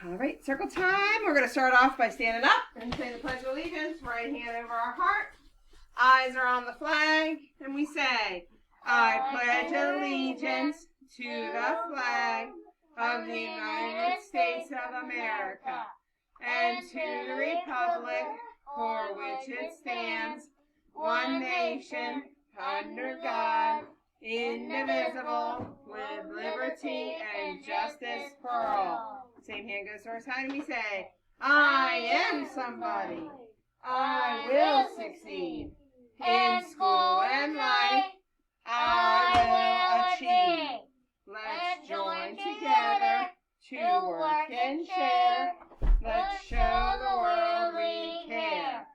All right, circle time. We're going to start off by standing up and say the Pledge of Allegiance. Right hand over our heart. Eyes are on the flag. And we say, I pledge allegiance to the flag of the United States of America and to the republic for which it stands, one nation, under God, indivisible, with liberty and justice for all. Same hand goes to our side and we say, I am somebody. I will succeed. In school and life, I will achieve. Let's join together to work and share. Let's show the world we care.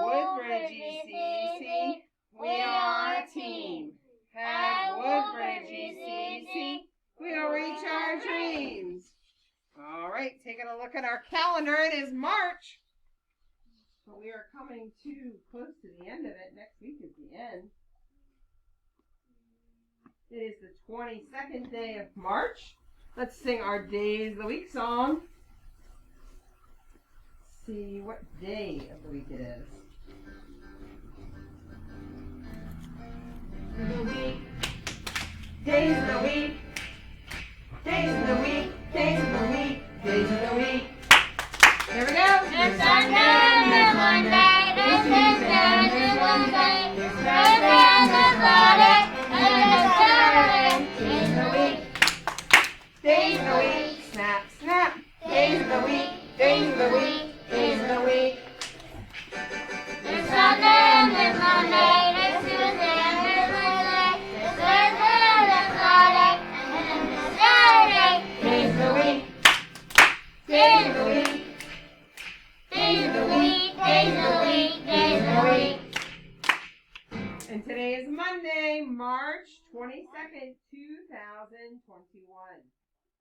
Woodbridge ECC, we are a team. At Woodbridge ECC, we'll reach our dreams. All right, taking a look at our calendar, it is March. So we are coming too close to the end of it. Next week is the end. It is the 22nd day of March. Let's sing our Days of the Week song. Let's see what day of the week it is. Days of the week. Days of the week. Days of the week. Days of the week. Here we go. There's Sunday, there's Monday, there's Tuesday, there's Wednesday, there's Thursday, there's Friday, and there's Saturday. Days of the week. Days of the week. Snap, snap. Days of the week. Days of the week. Days of the week. There's Sunday, and there's Monday, there's Tuesday, and there's Wednesday, there's Thursday, and there's Friday, and then there's Saturday. Days of the week. Days of the week. Days of the week, days of the week, days of the week. And today is Monday, March 22nd, 2021.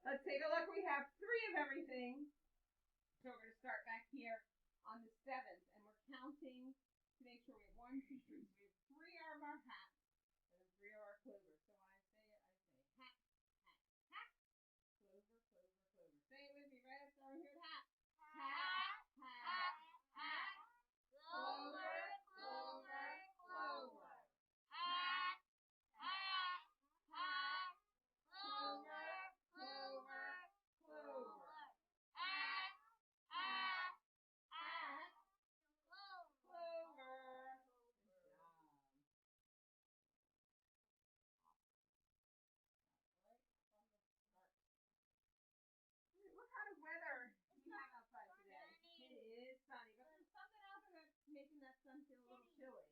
Let's take a look. We have 3 of everything. So we're going to start back here on the 7th. And we're counting to make sure we have 1, 2, 3. So we have 3 of our hats and 3 of our clovers. So when I say it, I say hat, hat, hat, clover, clover, clover. Say it with me right after I hear the hat. Hat, hat, hat, Clover, clover, clover. Hat, hat, hat. Clover, clover, clover. Hat, hat, hat. clover. What kind of weather do you have outside today? It is sunny, but there's something out there that's making that sun feel a little chilly.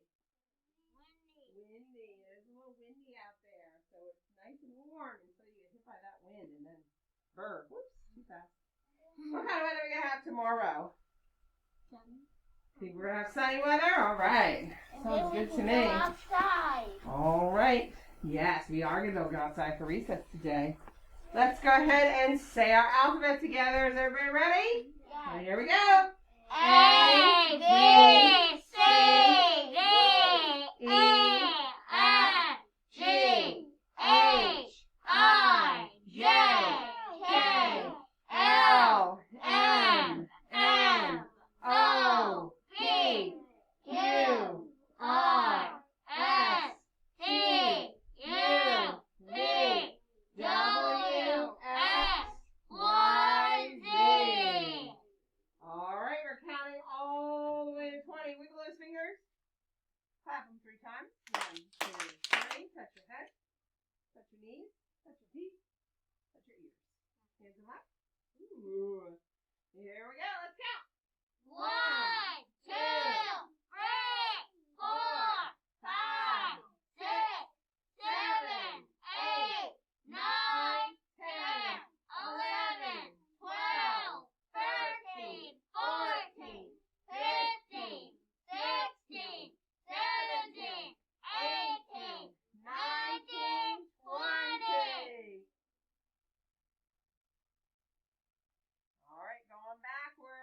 Windy. It is a little windy out there, so it's nice and warm until you get hit by that wind and then burr. Whoops, too fast. What kind of weather are we gonna have tomorrow? Think we're gonna have sunny weather? All right. Sounds good to me. Outside. All right. Yes, we are gonna go outside for recess today. Let's go ahead and say our alphabet together. Is everybody ready? Yeah. Here we go. A, B, C, D, E, F, G, H, I, J, K, L, M, N, O, P, Q, R, S, T, U, V, W, X, Y, Z. All right, we're counting all the way to 20. Wiggle those fingers. Clap them 3 times. 1, 2, 3. Touch your head. Touch your knees. Touch your feet. Touch your ears. Hands them up. Ooh. Here we go. Let's count. 1, 2, 3, 4, 5, 6, 7, 8, 9, 10, 11, 12, 13, 14, 15, 16, 17, 18, 19, 20. All right, going backward.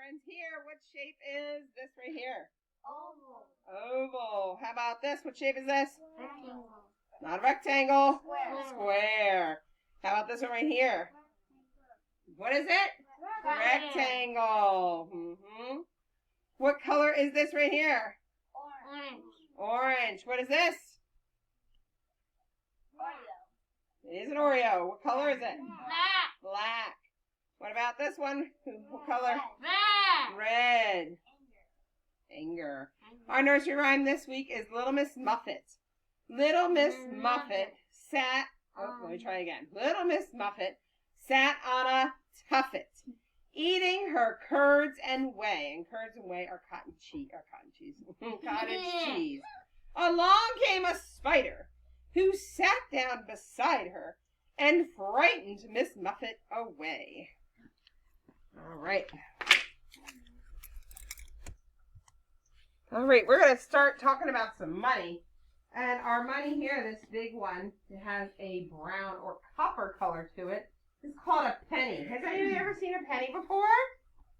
friends here, what shape is this right here? Oval. Oval. How about this? What shape is this? Rectangle. Not a rectangle. Square. Square. How about this one right here? What is it? Rectangle. What color is this right here? Orange. Orange. What is this? Oreo. It is an Oreo. What color is it? Black. Black. What about this one? What color? Red. Red. Anger. Our nursery rhyme this week is Little Miss Muffet. Little Miss Muffet sat. Oh, let me try again. Little Miss Muffet sat on a tuffet, eating her curds and whey. And curds and whey are cottage cheese. Along came a spider, who sat down beside her and frightened Miss Muffet away. All right. All right, we're going to start talking about some money. And our money here, this big one, it has a brown or copper color to it. It's called a penny. Has anybody ever seen a penny before?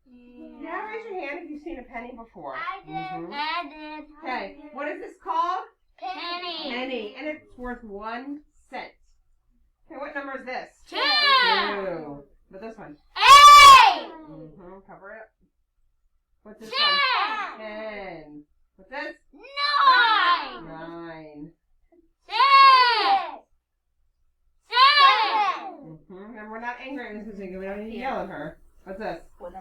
Yeah, raise your hand if you've seen a penny before. I did. I did. Okay, what is this called? Penny. Penny, and it's worth 1 cent. Okay, what number is this? 2. 2. But this one? 8. Cover it up. What's this 10. one? 10. What's this? 9. 9. 6. 7. And we're not angry at Mrs. Zinger. We don't need to yell at her. What's this? 5.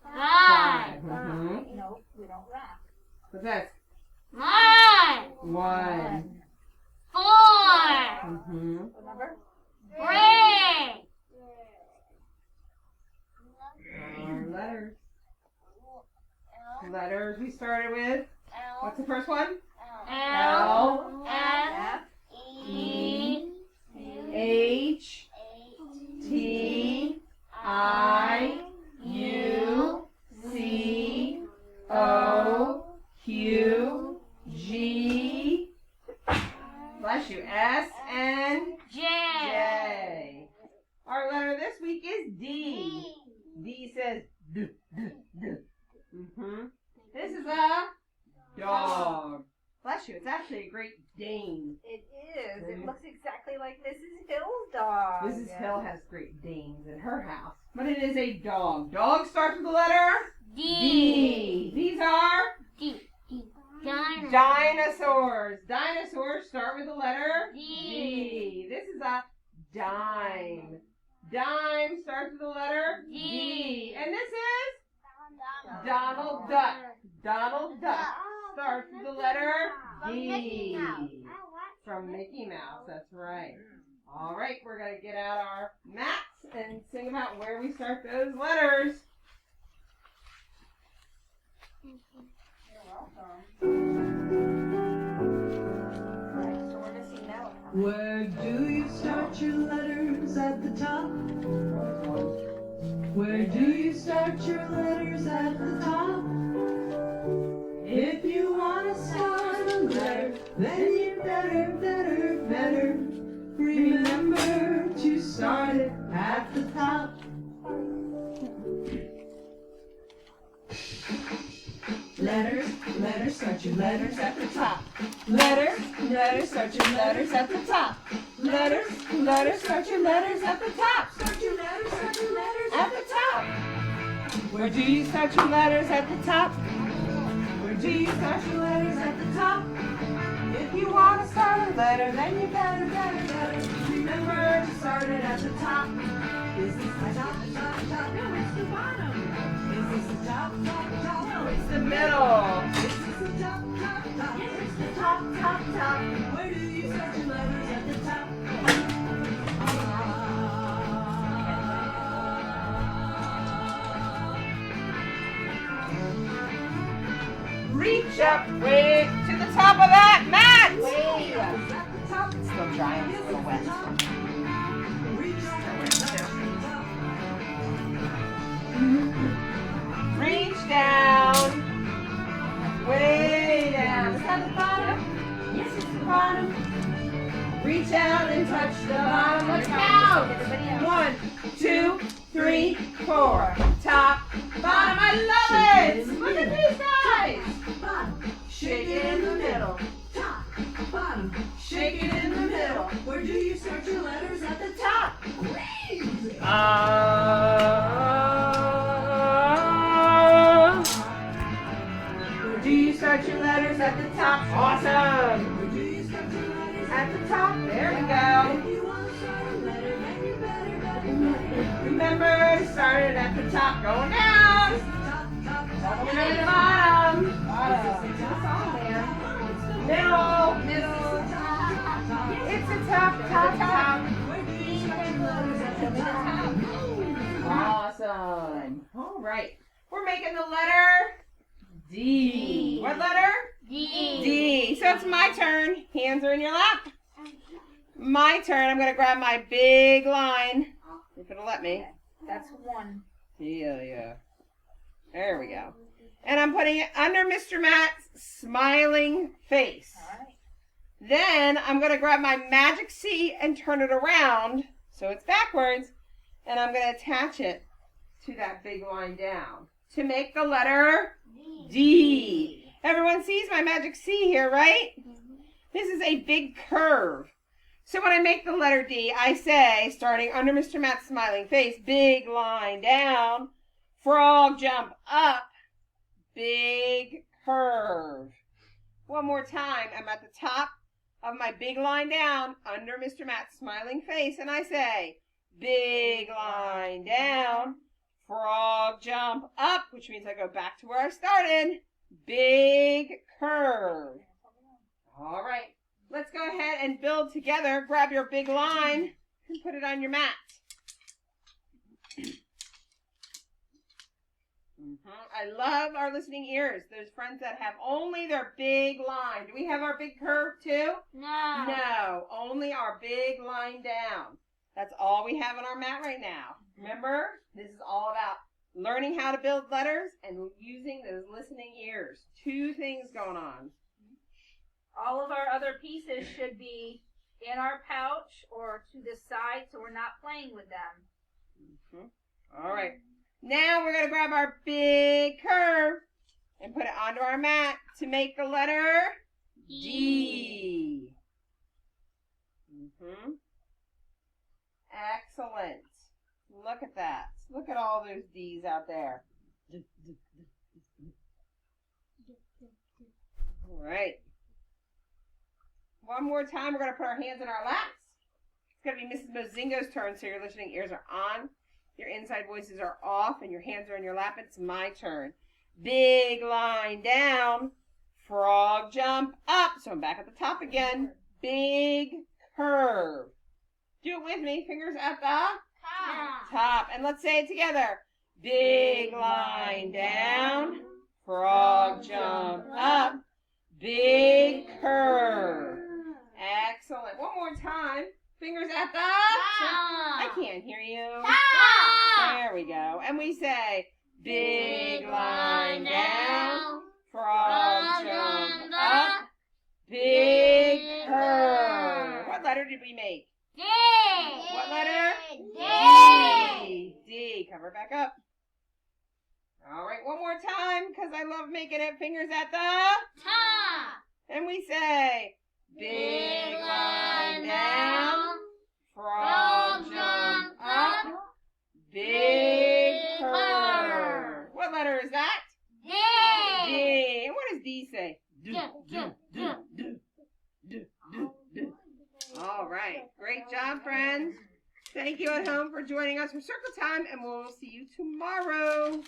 5. No, we don't rap. What's this? 1. 1. 4. What number? 3. Letters. Letters we started with. What's the first one? L. F. F. E. H. T. I. U. C. O. Q. G. Bless you. S. N. J. J. Our letter this week is D. D says D. D. D. This is a dog. Bless you. It's actually a Great Dane. It is. It looks exactly like Mrs. Hill's dog. Mrs. Hill has Great Danes in her house, but it is a dog. Dog starts with the letter D. These are D. dinosaurs. Dinosaurs start with the letter D. D. This is a dime. Dime starts with the letter D. And this is Donald Duck. Donald Duck starts with the letter D. From Mickey Mouse, that's right. All right, we're going to get out our mats and sing about where we start those letters. Right, so we're missing that one. Where do you start your letters at the top? Where do you start your letters at the top? If you want to start a letter, then you better remember to start it at the top. Letters, start your letters at the top. Letters, start your letters at the top. Letters, start your letters at the top. Start your letters at the top. Where do you start your letters at the top? Where do you start your letters at the top? If you want to start a letter, then you better remember to start it at the top. Is this the top? No, it's the bottom. Is this the top? No, it's the Middle. Is this the top? Yes, it's the top. Where do you start your letters at the top? Reach up way to the top of that mat. Way up. At the top. It's still dry and a little wet. Reach down. Way down. Is that the bottom? Yes, it's the bottom. Reach out and touch the bottom. Let's count. 1, 2, 3, 4. Top, bottom. I love it. Look at these guys. Bottom, shake it in the middle. Top, bottom, shake it in the middle. Where do you start your letters at the top? Crazy. Where do you start your letters at the top? Awesome. Where do you start your letters At the top. There we go. If you want to start a letter, then you better Remember to start it at the top, going down. All the way to the bottom. Bottom. That's all there. Middle. Middle. It's the top, top, top. Awesome. All right. We're making the letter D. What letter? D. D. So it's my turn. Hands are in your lap. My turn. I'm going to grab my big line. If it'll let me. That's one. Yeah. There we go. And I'm putting it under Mr. Matt's smiling face. All right. Then I'm going to grab my magic C and turn it around so it's backwards. And I'm going to attach it to that big line down to make the letter D. Everyone sees my magic C here, right? This is a big curve. So when I make the letter D, I say, starting under Mr. Matt's smiling face, big line down, frog jump up, big curve. One more time. I'm at the top of my big line down under Mr. Matt's smiling face, and I say, big line down, frog jump up, which means I go back to where I started, big curve. All right. Let's go ahead and build together. Grab your big line and put it on your mat. I love our listening ears. Those friends that have only their big line. Do we have our big curve too? No. No, only our big line down. That's all we have on our mat right now. Remember, this is all about learning how to build letters and using those listening ears. Two things going on. All of our other pieces should be in our pouch or to the side so we're not playing with them. All right. Now we're going to grab our big curve and put it onto our mat to make the letter D. Excellent. Look at that. Look at all those D's out there. All right. One more time, we're going to put our hands in our laps. It's going to be Mrs. Mozingo's turn, so your listening ears are on, your inside voices are off, and your hands are in your lap. It's my turn. Big line down, frog jump up. So I'm back at the top again. Big curve. Do it with me. Fingers at the top. And let's say it together. Big line down, frog jump up, big curve. Excellent. One more time. Fingers at the I can't hear you. There we go. And we say, big line down, frog jump up, big curve. What letter did we make? D. What letter? D. D. Cover it back up. All right, one more time, because I love making it. Fingers at the Top. and we say, big line down, frog jump up, big curve. What letter is that? D. D. And what does D say? D. All right. Great job, friends. Thank you at home for joining us for Circle Time, and we'll see you tomorrow.